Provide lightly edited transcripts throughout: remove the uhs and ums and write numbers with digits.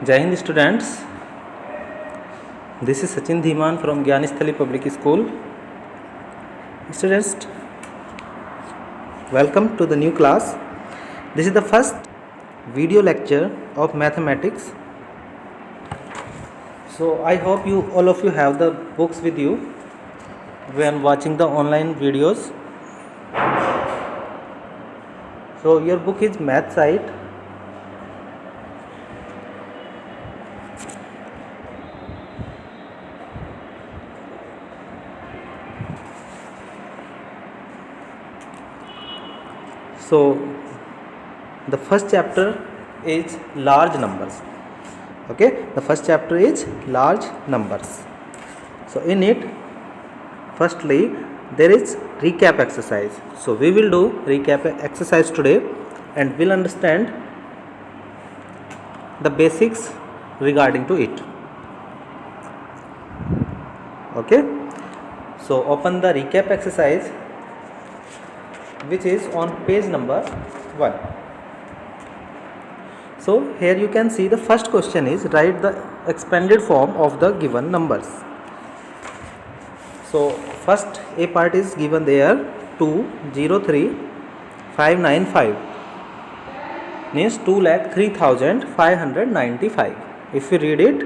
जय Hind students, this is Sachin Dhiman from Gyansthali public school. Students, welcome to the new class. This is the first video lecture of mathematics. So I hope all of you have the books with you when watching the online videos. So your book is Math Site. So the first chapter is large numbers. Okay, the first chapter is large numbers. So in it, firstly there is recap exercise. So we will do recap exercise today and will understand the basics regarding to it. Okay, so open the recap exercise which is on page number 1. So here you can see the first question is write the expanded form of the given numbers. So first a part is given there 203,595 means 2,03,595. If you read it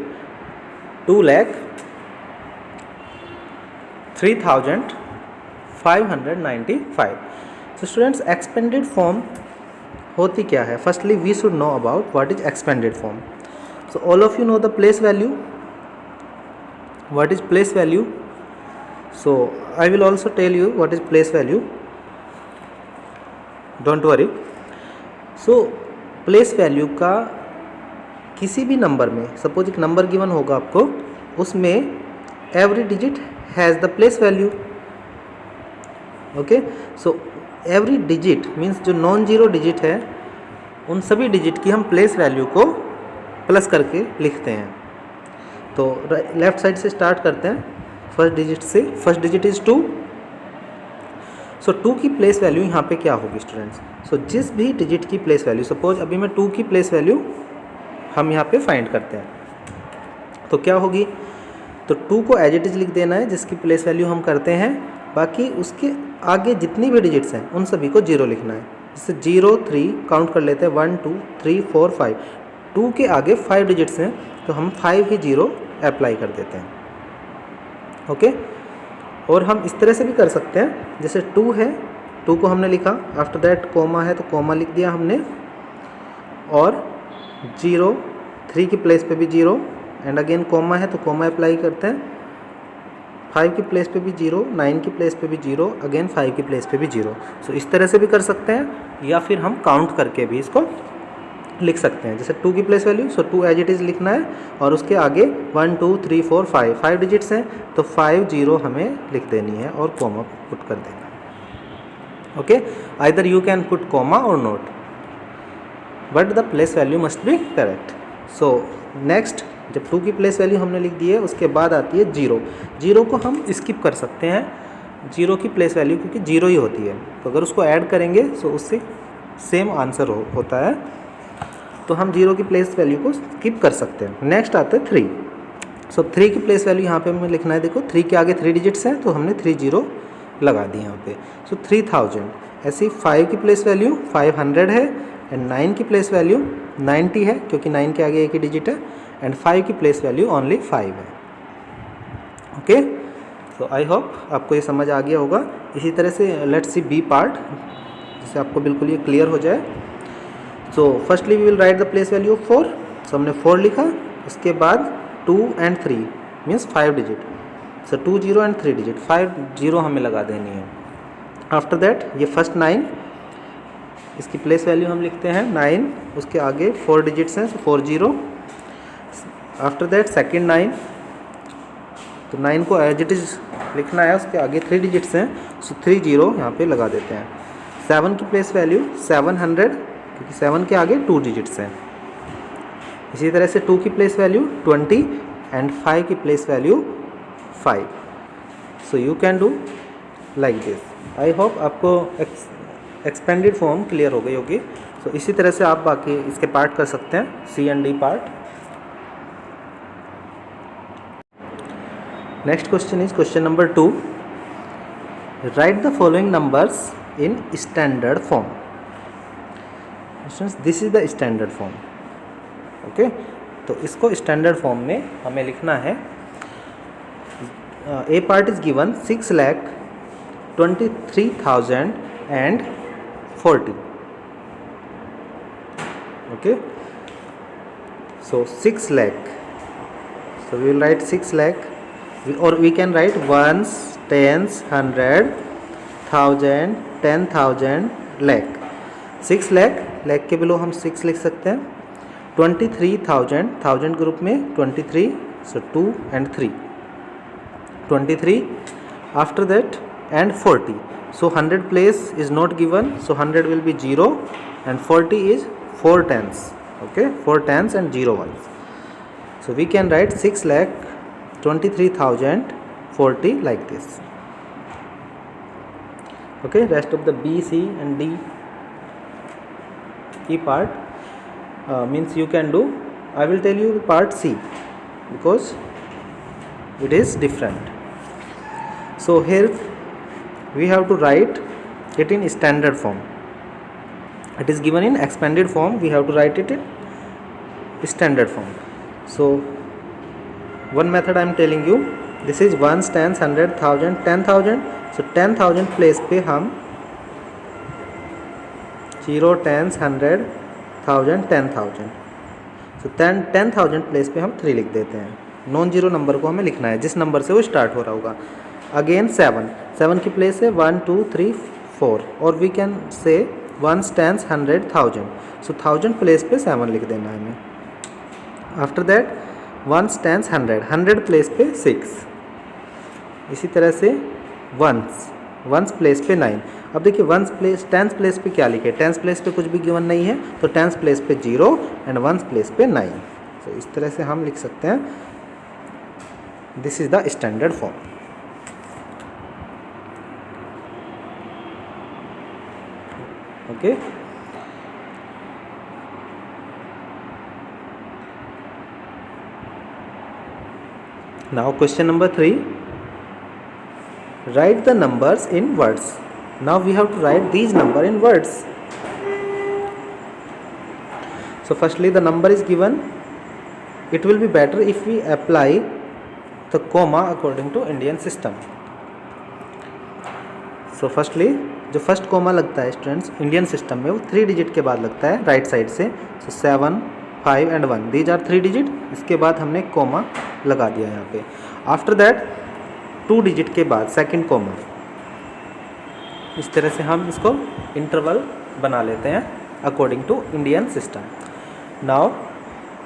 2,03,595. So students, expanded form होती क्या है? Firstly we should know about what is expanded form. So all of you know the place value. What is place value? So I will also tell you what is place value. Don't worry. So place value का किसी भी number में, suppose एक number given होगा आपको, उसमें every digit has the place value. Okay, so every digit means जो non zero digit है उन सभी डिजिट की हम प्लेस वैल्यू को प्लस करके लिखते हैं. तो लेफ्ट साइड से स्टार्ट करते हैं फर्स्ट डिजिट से. First digit is 2. सो 2 की प्लेस वैल्यू यहाँ पे क्या होगी स्टूडेंट्स? सो जिस भी डिजिट की प्लेस वैल्यू, सपोज अभी मैं 2 की प्लेस वैल्यू हम यहाँ पे फाइंड करते हैं तो क्या होगी? तो 2 को एज इट इज़ लिख देना है जिसकी प्लेस वैल्यू हम करते हैं. बाकी उसके आगे जितनी भी डिजिट्स हैं उन सभी को 0 लिखना है. जैसे 0 3 काउंट कर लेते हैं 1 2 3 4 5. 2 के आगे 5 डिजिट्स हैं तो हम 5 ही 0 अप्लाई कर देते हैं. ओके, और हम इस तरह से भी कर सकते हैं. जैसे 2 है, 2 को हमने लिखा, आफ्टर दैट कोमा है तो कोमा लिख दिया हमने, और 0 3 की प्लेस पे भी 0 एंड अगेन कोमा है तो कोमा अप्लाई करते हैं. 5 की प्लेस पे भी 0, 9 की प्लेस पे भी 0, अगेन 5 की प्लेस पे भी 0. सो इस तरह से भी कर सकते हैं या फिर हम काउंट करके भी इसको लिख सकते हैं. जैसे 2 की place value, so 2 as it is लिखना है और उसके आगे 1 2 3 4 5 डिजिट्स हैं तो 5 0 हमें लिख देनी है और कॉमा पुट कर देना है. Okay, either you can put comma और not but the place value must be correct. So next, जब 2 की प्लेस वैल्यू हमने लिख दी है उसके बाद आती है 0. 0 को हम स्किप कर सकते हैं, 0 की प्लेस वैल्यू क्योंकि 0 ही होती है. तो अगर उसको ऐड करेंगे तो उससे सेम आंसर होता है, तो हम 0 की प्लेस वैल्यू को स्किप कर सकते हैं. नेक्स्ट आता है 3. सो 3 की प्लेस वैल्यू यहाँ पे हमें लिखना है. देखो 3 के आगे 3 डिजिट्स हैं तो हमने 3 0 लगा दी यहाँ पे. सो 3000. ऐसी 5 की प्लेस वैल्यू 500 है एंड 9 की प्लेस वैल्यू 90 है क्योंकि 9 के आगे एक ही डिजिट है एंड 5 की प्लेस वैल्यू ओनली 5 है. ओके, सो आई होप आपको ये समझ आ गया होगा. इसी तरह से लेट्स सी बी पार्ट, जिससे आपको बिल्कुल ये क्लियर हो जाए. So firstly we will write the place value of 4. So हमने 4 लिखा, उसके बाद 2 and 3 means 5 digit. So 2 0 and 3 digit, 5 0 हमें लगा देनी है. आफ्टर दैट ये फर्स्ट 9, इसकी प्लेस वैल्यू हम लिखते हैं 9, उसके आगे 4 डिजिट्स हैं, सो 4 0. आफ्टर दैट सेकेंड 9, तो 9 को एज इट इज़ लिखना है, उसके आगे 3 डिजिट्स हैं, सो 3 0 यहाँ पे लगा देते हैं. 7 की प्लेस वैल्यू 700 क्योंकि 7 के आगे 2 डिजिट्स हैं. इसी तरह से 2 की प्लेस वैल्यू 20 एंड 5 की place value 5. So you can do like this. I hope आपको एक्सपेंडेड फॉर्म क्लियर हो गई होगी. तो इसी तरह से आप बाकी इसके पार्ट कर सकते हैं, C and D part. Next question is question number 2, write the following numbers in standard form. This is the standard form. Okay, तो इसको स्टैंडर्ड फॉर्म में हमें लिखना है। A part is given 6,23,040। Okay, so 6 lakh, so we will write 6 lakh, or we can write ones, tens, 100, 1000, 10,000, lakh। 6 lakh, lakh के below हम 6 लिख सकते हैं। 23,000, 1000 ग्रुप में 23, so 2 and 3, 23, after that and 40, so 100 place is not given, so 100 will be 0 and 40 is 4 tens, okay, 4 tens and 0 ones, so we can write 6,23,040 like this। okay, rest of the B, C and D key part means you can do, I will tell you part C because it is different। so here we have to write it in standard form, it is given in expanded form, we have to write it in standard form। so one method I am telling you, this is ones, tens, 100, 1000, 10,000, so 10,000 place पे हम 0, tens, 100, 1000, 10,000, so 10,000 place पे हम 3 लिख देते हैं। Non zero number को हमें लिखना है जिस नंबर से वो स्टार्ट हो रहा होगा। अगेन 7 की प्लेस है 1, 2, 3, 4, और we can say ones, tens, 100, 1000, so 1000 place पे 7 लिख देना है हमें। After that ones, tens, 100 place पे 6, इसी तरह से वंस प्लेस पे 9। अब देखिए टेंस प्लेस पे क्या लिखे, टेंस प्लेस पे कुछ भी गिवन नहीं है, तो टेंस प्लेस पे 0 एंड वंस प्लेस पे 9, तो इस तरह से हम लिख सकते हैं। This is the standard form. Okay, now question number 3, write the numbers in words। now we have to write these number in words। so firstly the number is given, it will be better if we apply the comma according to Indian system। so firstly जो first comma लगता है students Indian system में, वो 3 digit के बाद लगता है right side से। so 7, 5 and 1, these are 3 digit, इसके बाद हमने कॉमा लगा दिया यहाँ पे। आफ्टर दैट 2 डिजिट के बाद सेकंड कॉमा, इस तरह से हम इसको इंटरवल बना लेते हैं according to Indian system. Now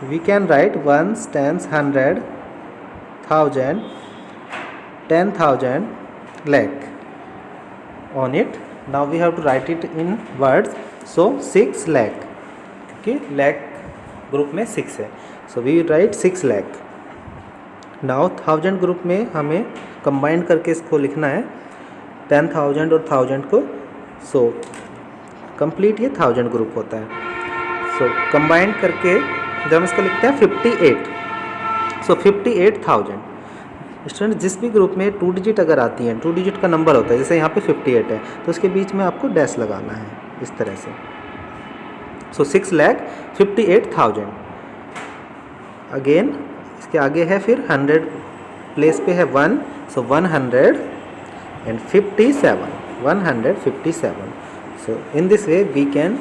we can write ones, tens, 100, 1000, 10,000, lakh on it। now we have to write it in words, so 6 lakh, okay, lakh group में 6 है, so we write 6 lakh। Now 1000 group में हमें combine करके इसको लिखना है 10,000 और 1000 को, सो कंप्लीट ये 1000 ग्रुप होता है। सो कंबाइन करके जब हम इसको लिखते हैं 58, सो 58,000। स्टूडेंट जिस भी ग्रुप में 2 डिजिट अगर आती हैं, 2 डिजिट का नंबर होता है, जैसे यहाँ पे 58 है, तो उसके बीच में आपको डैश लगाना है इस तरह से। सो 6,58,000। अगेन इसके आगे है फिर 100 प्लेस पे है 1, so 157। So in this way we can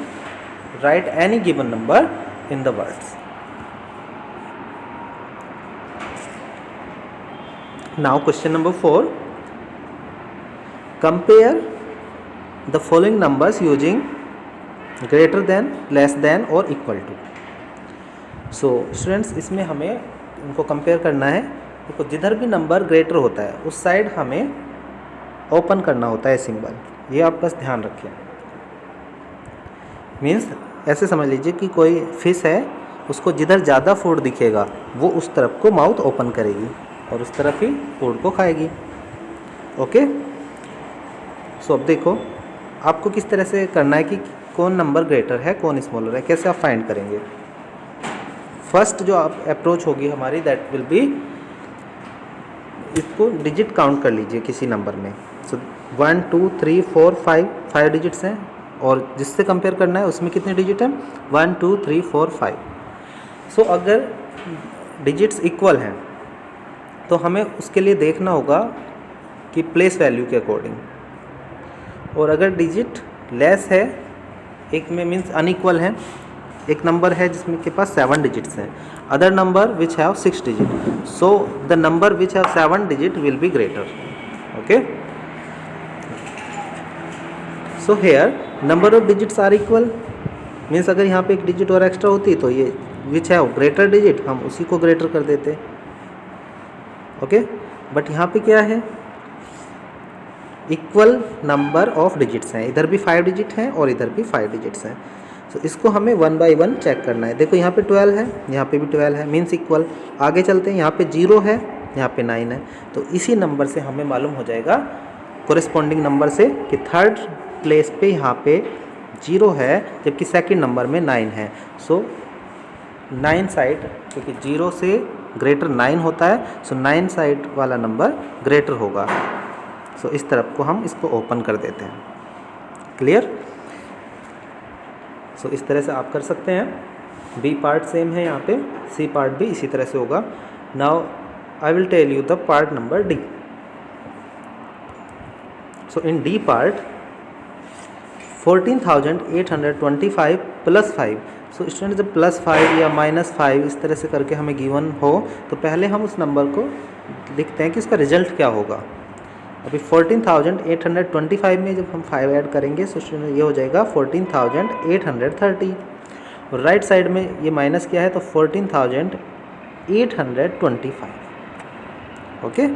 write any given number in the words. Now question number 4, compare the following numbers using greater than, less than और इक्वल टू। सो स्टूडेंट्स इसमें हमें इनको compare करना है। देखो जिधर भी number greater होता है उस साइड हमें ओपन करना होता है सिंबल, ये आप बस ध्यान रखें। मीन्स ऐसे समझ लीजिए कि कोई फिश है, उसको जिधर ज़्यादा फूड दिखेगा वो उस तरफ को माउथ ओपन करेगी और उस तरफ ही फूड को खाएगी। ओके, सो अब देखो आपको किस तरह से करना है कि कौन नंबर ग्रेटर है कौन स्मॉलर है, कैसे आप फाइंड करेंगे। फर्स्ट जो आप अप्रोच होगी हमारी दैट विल बी, इसको डिजिट काउंट कर लीजिए किसी नंबर में। सो 1 2 3 4 5 डिजिट्स हैं, और जिससे कंपेयर करना है उसमें कितने डिजिट हैं, 1 2 3 4 5। सो अगर डिजिट्स इक्वल हैं तो हमें उसके लिए देखना होगा कि प्लेस वैल्यू के अकॉर्डिंग, और अगर डिजिट लेस है, एक में मीन्स अनइक्वल है, एक नंबर है जिसमें के पास 7 डिजिट्स हैं, other number which have 6 digit, so the number which have 7 digit will be greater. Okay, so here number of digits are equal, means अगर यहाँ पे एक डिजिट और एक्स्ट्रा होती तो ये विच हैव ग्रेटर डिजिट हम उसी को ग्रेटर कर देते। ओके, बट यहाँ पे क्या है, इक्वल नंबर ऑफ डिजिट्स हैं, इधर भी 5 डिजिट हैं और इधर भी 5 डिजिट्स हैं। तो इसको हमें 1 बाई 1 चेक करना है। देखो यहाँ पे 12 है, यहाँ पे भी 12 है, मीन्स इक्वल। आगे चलते हैं, यहाँ पे 0 है, यहाँ पे 9 है, तो इसी नंबर से हमें मालूम हो जाएगा कोरिस्पॉन्डिंग नंबर से कि थर्ड प्लेस पे यहाँ पे 0 है जबकि सेकंड नंबर में 9 है। सो 9 साइड, क्योंकि 0 से ग्रेटर 9 होता है, सो 9 साइड वाला नंबर ग्रेटर होगा। सो इस तरफ को हम इसको ओपन कर देते हैं। क्लियर? सो इस तरह से आप कर सकते हैं। बी पार्ट सेम है यहाँ पे, सी पार्ट भी इसी तरह से होगा। Now I will tell you the part number D. So in D part 14,825 plus 5। सो स्टूडेंट जब प्लस 5 या माइनस 5 इस तरह से करके हमें गिवन हो तो पहले हम उस नंबर को लिखते हैं कि उसका रिजल्ट क्या होगा। अभी 14,825 में जब हम 5 ऐड करेंगे तो स्टूडेंट ये हो जाएगा 14,830, और राइट साइड में ये माइनस क्या है तो 14,825। ओके,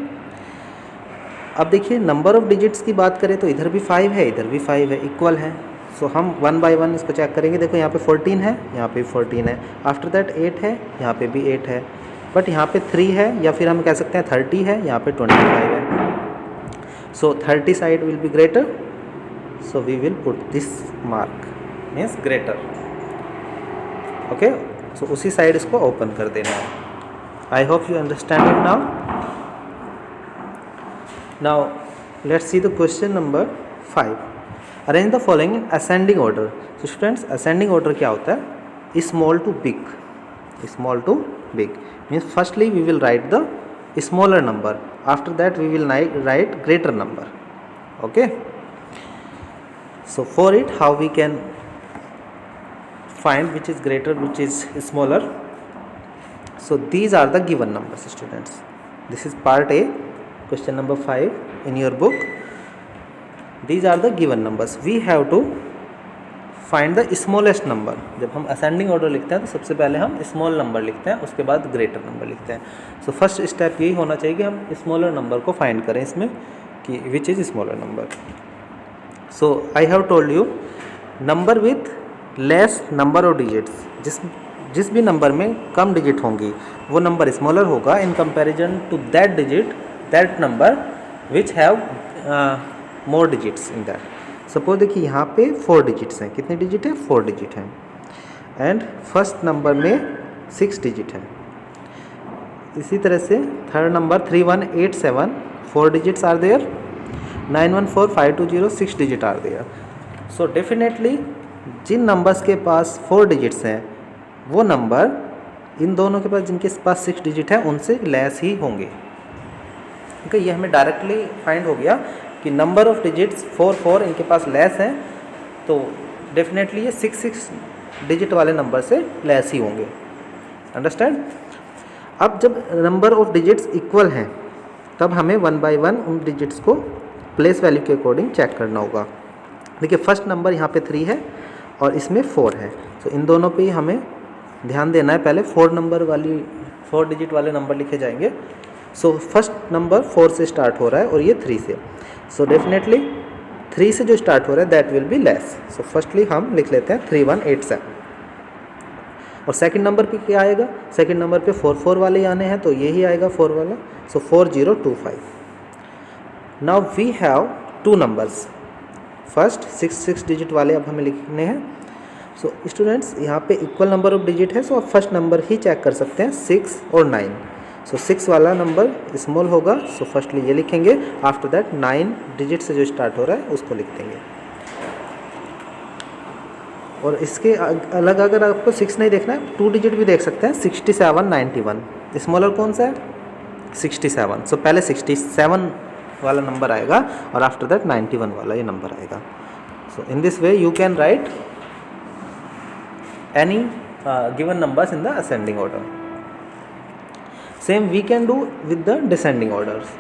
अब देखिए नंबर ऑफ डिजिट्स की बात करें तो इधर भी 5 है, इधर भी 5 है, इक्वल है। सो हम 1 बाई 1 इसको चेक करेंगे। देखो यहाँ पे 14 है, यहाँ पे 14 है, आफ्टर दैट 8 है, यहाँ पे भी 8 है, बट यहाँ पे 3 है, या फिर हम कह सकते हैं 30 है, यहाँ पे 25 है। So 30 side will be greater, so we will put this mark, means greater. Okay, so उसी साइड इसको ओपन कर देना है। I hope you understand it now. Now let's see the question number 5. Arrange the following in ascending order. So students, ascending order क्या होता है? Small to big. Small to big means firstly we will write the smaller number, after that we will write greater number. Okay, so for it how we can find which is greater which is smaller. So these are the given numbers students. This is part A, question number 5 in your book. These are the given numbers. We have to find the smallest number. जब हम ascending order लिखते हैं तो सबसे पहले हम small number लिखते हैं, उसके बाद ग्रेटर नंबर लिखते हैं। सो फर्स्ट स्टेप यही होना चाहिए कि हम स्मॉलर नंबर को फाइंड करें इसमें कि which is smaller number. So I have told you number with less number of digits, जिस भी नंबर में कम डिजिट होंगी वो नंबर स्मॉलर होगा in comparison to that digit, that number which have more digits in that. Suppose देखिए यहाँ पे 4 digits हैं, कितने डिजिट हैं 4 डिजिट हैं, एंड फर्स्ट नंबर में 6 डिजिट है। इसी तरह से third number 3187 4 digits are there, 914520 6 digit are there. So definitely जिन नंबर्स के पास 4 डिजिट्स हैं वो नंबर इन दोनों के पास जिनके पास 6 डिजिट है उनसे लेस ही होंगे। ठीक है, ये हमें डायरेक्टली फाइंड हो गया कि नंबर ऑफ डिजिट्स 4 इनके पास लेस हैं, तो डेफिनेटली ये 6 डिजिट वाले नंबर से लेस ही होंगे। अंडरस्टैंड? अब जब नंबर ऑफ डिजिट्स इक्वल हैं तब हमें 1 बाई 1 उन डिजिट्स को प्लेस वैल्यू के अकॉर्डिंग चेक करना होगा। देखिए फर्स्ट नंबर यहाँ पे 3 है और इसमें 4 है, तो इन दोनों पे ही हमें ध्यान देना है। पहले 4 डिजिट वाले नंबर लिखे जाएंगे। सो फर्स्ट नंबर 4 से स्टार्ट हो रहा है और ये 3 से, सो डेफिनेटली 3 से जो स्टार्ट हो रहा है that will be less. So firstly हम लिख लेते हैं 3187, और सेकंड नंबर पे क्या आएगा, सेकंड नंबर पे 4 वाले ही आने हैं तो यही आएगा 4 वाला, so 4025। Now we have 2 numbers first 6 digit वाले अब हमें लिखने हैं। सो स्टूडेंट्स यहाँ पे इक्वल नंबर ऑफ डिजिट है, सो आप फर्स्ट नंबर ही चेक कर सकते हैं 6 और 9। सो 6 वाला नंबर स्मॉल होगा, सो फर्स्टली ये लिखेंगे, आफ्टर दैट 9 डिजिट से जो स्टार्ट हो रहा है उसको लिख देंगे। और इसके अलग अगर आपको 6 नहीं देखना है 2 डिजिट भी देख सकते हैं, 67 91। स्मॉलर कौन सा है? 67। सो पहले 67 वाला नंबर आएगा और आफ्टर दैट 91 वाला ये नंबर आएगा। So in this way you can write any given numbers in the ascending order. Same we can do with the descending orders.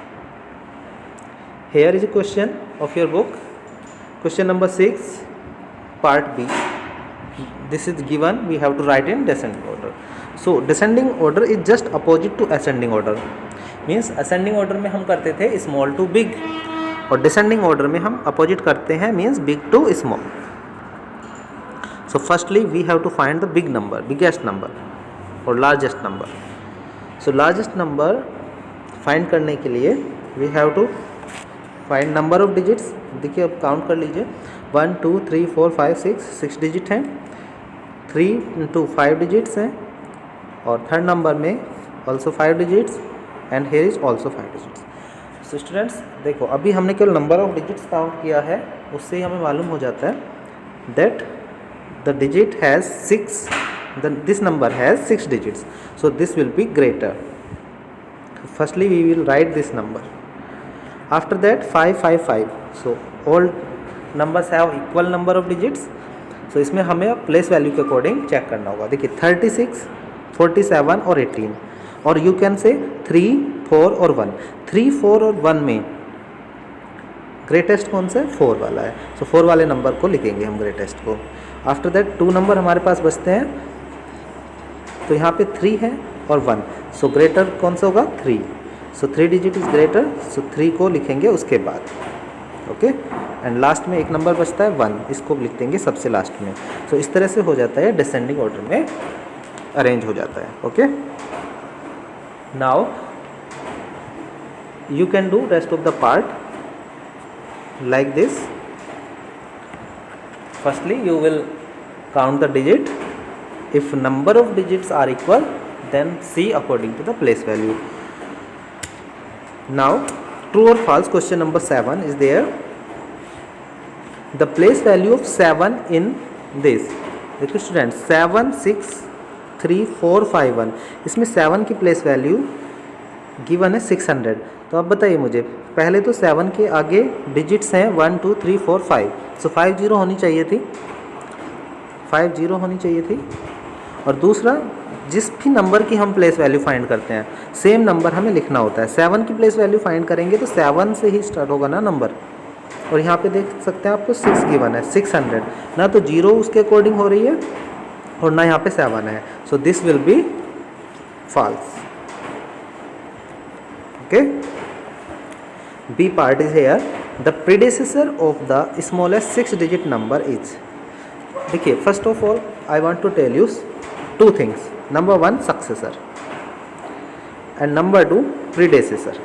Here is a question of your book, question number 6 part B. This is given, we have to write in descending order. So descending order is just opposite to ascending order. Means ascending order में हम करते थे small to big और descending order में हम opposite करते हैं, means big to small. So firstly we have to find the big number, biggest number or largest number. So largest number find करने के लिए we have to find number of digits. देखिए अब count कर लीजिए, 1 2 3 4 5 6 digit हैं, 3 into 5 digits हैं और थर्ड नंबर में also 5 digits and here is also 5 digits. So students देखो अभी हमने केवल नंबर ऑफ डिजिट्स काउंट किया है, उससे ही हमें मालूम हो जाता है that the digit has 6, this number has 6 digits, so this will be greater. Firstly we will write this number, after that 5 5 5. So all numbers have equal number of digits, so इसमें हमें प्लेस वैल्यू के according check करना होगा. देखिए 36 47 और 18 और you can say 3 4 और 1. 3 4 और 1 में ग्रेटेस्ट कौन सा है? 4 वाला है, सो 4 वाले नंबर को लिखेंगे हम ग्रेटेस्ट को. आफ्टर दैट 2 नंबर हमारे पास बचते हैं, तो यहाँ पे 3 है और 1, सो ग्रेटर कौन सा होगा? 3. सो 3 डिजिट इज ग्रेटर, सो 3 को लिखेंगे उसके बाद. ओके एंड लास्ट में एक नंबर बचता है 1, इसको लिख देंगे सबसे लास्ट में. सो इस तरह से हो जाता है, डिसेंडिंग ऑर्डर में अरेंज हो जाता है. Okay now you can do rest of the part like this. Firstly you will count the digit. If number of digits are equal, then see according to the place value. Now true or false, question number 7 is there. The place value of 7 in this, देखिए student 7 6 3 4 5 1, इसमें 7 की place value given है 600. तो अब बताइए मुझे, पहले तो 7 के आगे डिजिट्स हैं 1 2 3 4 5, सो 5 0 होनी चाहिए थी, 5 0 होनी चाहिए थी. और दूसरा जिस भी नंबर की हम प्लेस वैल्यू फाइंड करते हैं सेम नंबर हमें लिखना होता है. 7 की प्लेस वैल्यू फाइंड करेंगे तो 7 से ही स्टार्ट होगा ना नंबर. और यहाँ पे देख सकते हैं आपको 6 गिवन है, 600 ना तो 0 उसके अकॉर्डिंग हो रही है और ना यहाँ पे 7 है, so this will be false. Okay B part is here. The predecessor of the smallest 6 digit number is. देखिए first of all I want to tell you 2 things. Number 1 successor and number 2 predecessor.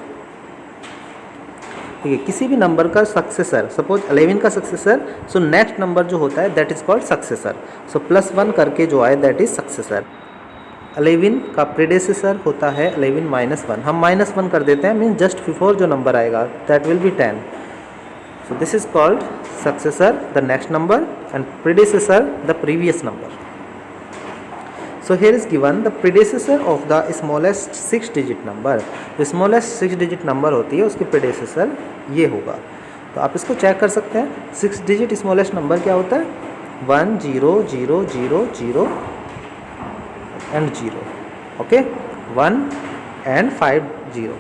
ठीक है, किसी भी number का successor, suppose 11 का successor, so next number जो होता है दैट इज कॉल्ड सक्सेसर. सो +1 करके जो आए दैट इज सक्सेसर. 11 का प्रीडेसेसर होता है 11 -1, हम -1 कर देते हैं, मीन जस्ट बिफोर जो नंबर आएगा that will be 10. So this is called successor the next number and predecessor the previous number. So here is given the predecessor of the smallest 6 digit number. जो smallest 6 digit number होती है उसकी predecessor ये होगा. तो आप इसको check कर सकते हैं. 6 डिजिट स्मॉलेस्ट नंबर क्या होता है? 1 0 0 0 0 and 0. Okay 1 and 5 0.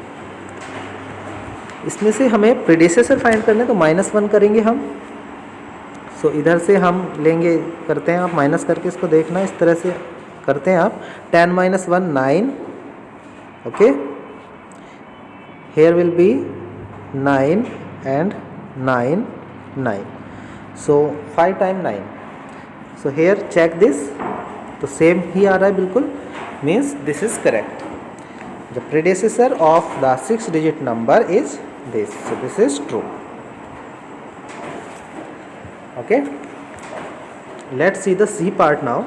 इसमें से हमें प्रीडेसेसर फाइंड करना है तो -1 करेंगे हम. सो इधर से हम लेंगे, करते हैं आप माइनस करके इसको देखना, इस तरह से करते हैं आप. 10 - 1 9. Okay here will be 9 and 9 9. So 5 times 9. So here check this. तो सेम ही आ रहा है बिल्कुल, means this is correct. The predecessor of the 6 digit number is this, so this is true. Okay, let's see the C part now.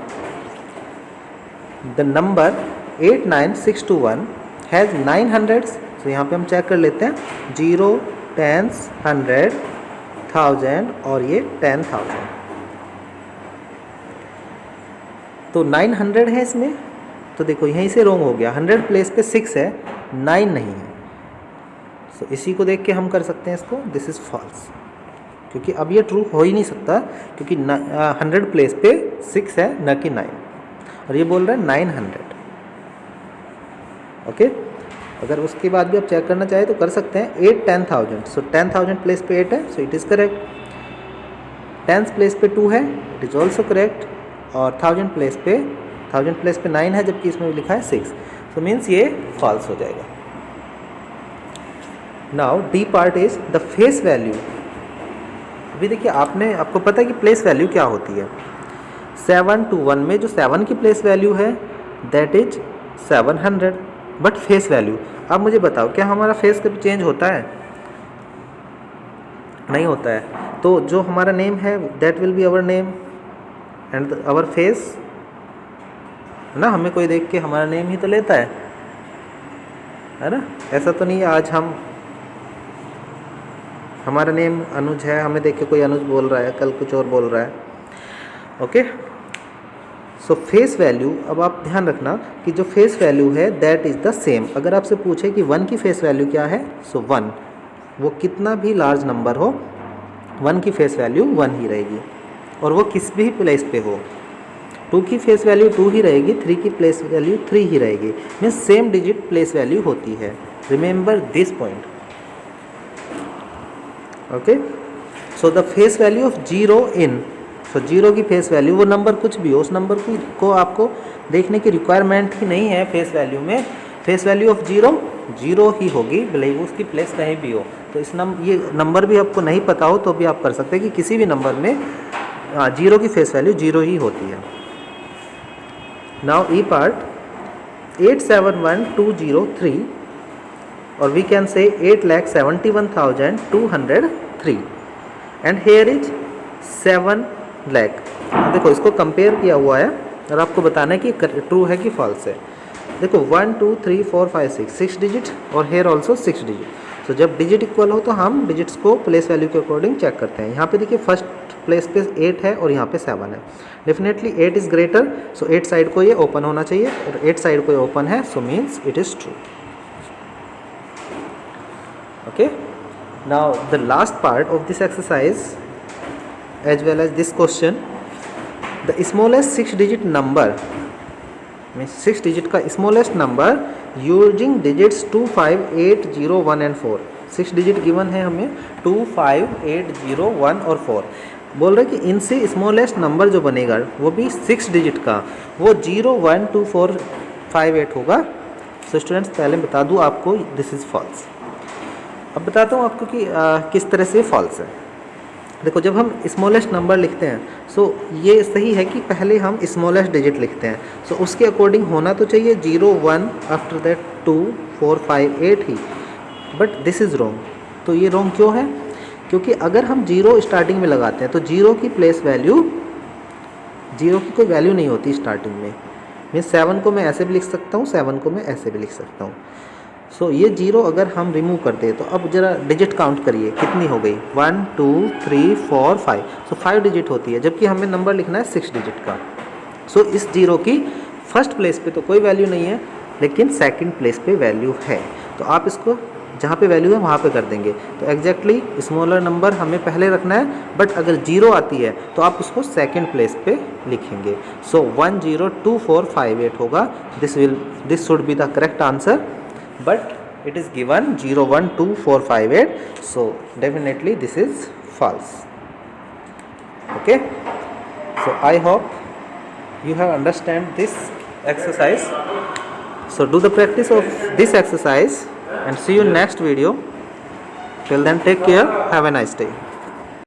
The number 89621 has 9 hundreds. So यहाँ पे हम check कर लेते हैं 0, 10s, 100, 1000 और ये 10,000. तो 900 है इसमें, तो देखो यहीं से रॉन्ग हो गया. 100 प्लेस पे 6 है, 9 नहीं है. सो इसी को देख के हम कर सकते हैं इसको, दिस इज़ फॉल्स, क्योंकि अब ये ट्रू हो ही नहीं सकता, क्योंकि 100 प्लेस पे 6 है न कि 9, और ये बोल रहा है 900. ओके, अगर उसके बाद भी आप चेक करना चाहें तो कर सकते हैं. 8 10,000, सो 10,000 प्लेस पे 8 है, so it is correct. 10 place पे 2 है, इट इज़ ऑल्सो करेक्ट. और 1000 प्लेस पे 9 है, जबकि इसमें लिखा है 6, सो मीन्स ये फॉल्स हो जाएगा. Now D part is the face value. अभी देखिए आपको पता है कि प्लेस वैल्यू क्या होती है. 7 to 1 में जो 7 की प्लेस वैल्यू है that is 700. But face value, अब मुझे बताओ क्या हमारा फेस कभी चेंज होता है? नहीं होता है. तो जो हमारा नेम है that will be our name and our face, है ना. हमें कोई देख के हमारा नेम ही तो लेता है ना. ऐसा तो नहीं है आज हमारा नेम अनुज है, हमें देख के कोई अनुज बोल रहा है, कल कुछ और बोल रहा है. ओके, सो फेस वैल्यू, अब आप ध्यान रखना कि जो फेस वैल्यू है दैट इज़ द सेम. अगर आपसे पूछे कि 1 की फेस वैल्यू क्या है, सो 1, वो कितना भी लार्ज नंबर हो 1 की फेस वैल्यू 1 ही रहेगी, और वो किस भी प्लेस पे हो. 2 की फेस वैल्यू 2 ही रहेगी, 3 की प्लेस वैल्यू 3 ही रहेगी. Means same digit place value होती है. Remember this point. Okay, so the face value of 0 इन, सो 0 की फेस वैल्यू, वो नंबर कुछ भी हो, उस नंबर को आपको देखने की रिक्वायरमेंट ही नहीं है फेस वैल्यू में. फेस वैल्यू ऑफ 0 ही होगी, भले वो उसकी प्लेस कहीं भी हो. तो ये नंबर भी आपको नहीं पता हो तो भी आप कर सकते हैं कि किसी भी नंबर में 0 की फेस वैल्यू 0 ही होती है. नाउ ई पार्ट 871,203, और वी कैन से 8,71,203 एंड हेयर इज 7 लाख. देखो इसको कंपेयर किया हुआ है और आपको बताना है कि ट्रू है कि फॉल्स है. देखो 1 2 3 4 5 6 डिजिट, और हेयर ऑल्सो 6 डिजिट. तो जब डिजिट इक्वल हो तो हम डिजिट्स को प्लेस वैल्यू के अकॉर्डिंग चेक करते हैं. यहाँ पे देखिए फर्स्ट प्लेस पे 8 है और यहाँ पे 7 है. Definitely 8 is greater, so 8 side को ये ओपन होना चाहिए, और 8 साइड को ये ओपन है, so means it is true. Okay, now the last part of this exercise as well as this question, the smallest 6 digit number, means 6 digit का smallest number using digits 2 5 8 0 1 and 4. 6 digit given है हमें 2 5 8 0 1 और 4. बोल रहे कि इनसे smallest number जो बनेगा वो भी 6 डिजिट का, वो 0 1 2 4 5 8 होगा. सो स्टूडेंट्स पहले बता दूँ आपको दिस इज़ फॉल्स. अब बताता हूँ आपको कि किस तरह से फॉल्स है. देखो जब हम स्मॉलेस्ट नंबर लिखते हैं, सो ये सही है कि पहले हम स्मॉलेस्ट डिजिट लिखते हैं, सो उसके अकॉर्डिंग होना तो चाहिए 0 1 after that 2 4 5 8 he. But this is wrong. तो ये रॉन्ग क्यों है? क्योंकि अगर हम 0 स्टार्टिंग में लगाते हैं तो 0 की प्लेस वैल्यू, 0 की कोई वैल्यू नहीं होती स्टार्टिंग में. मीन्स 7 को मैं ऐसे भी लिख सकता हूँ, 7 को मैं ऐसे भी लिख सकता हूँ. सो ये 0 अगर हम रिमूव कर दें तो अब ज़रा डिजिट काउंट करिए कितनी हो गई. 1 2 3 4 5, सो 5 डिजिट होती है, जबकि हमें नंबर लिखना है 6 डिजिट का. सो इस 0 की फर्स्ट प्लेस पे तो कोई वैल्यू नहीं है, लेकिन सेकंड प्लेस पे वैल्यू है. तो आप इसको जहाँ पे वैल्यू है वहाँ पे कर देंगे. तो एग्जैक्टली स्मॉलर नंबर हमें पहले रखना है, बट अगर 0 आती है तो आप उसको सेकंड प्लेस पे लिखेंगे. सो 1 0 2 4 5 8 होगा. This should be the correct answer, but it is given 0 1 2 4 5 8, so definitely this is false. Okay, so I hope you have understand this exercise. So do the practice of this exercise and see you in next video. Till then, take care, have a nice day.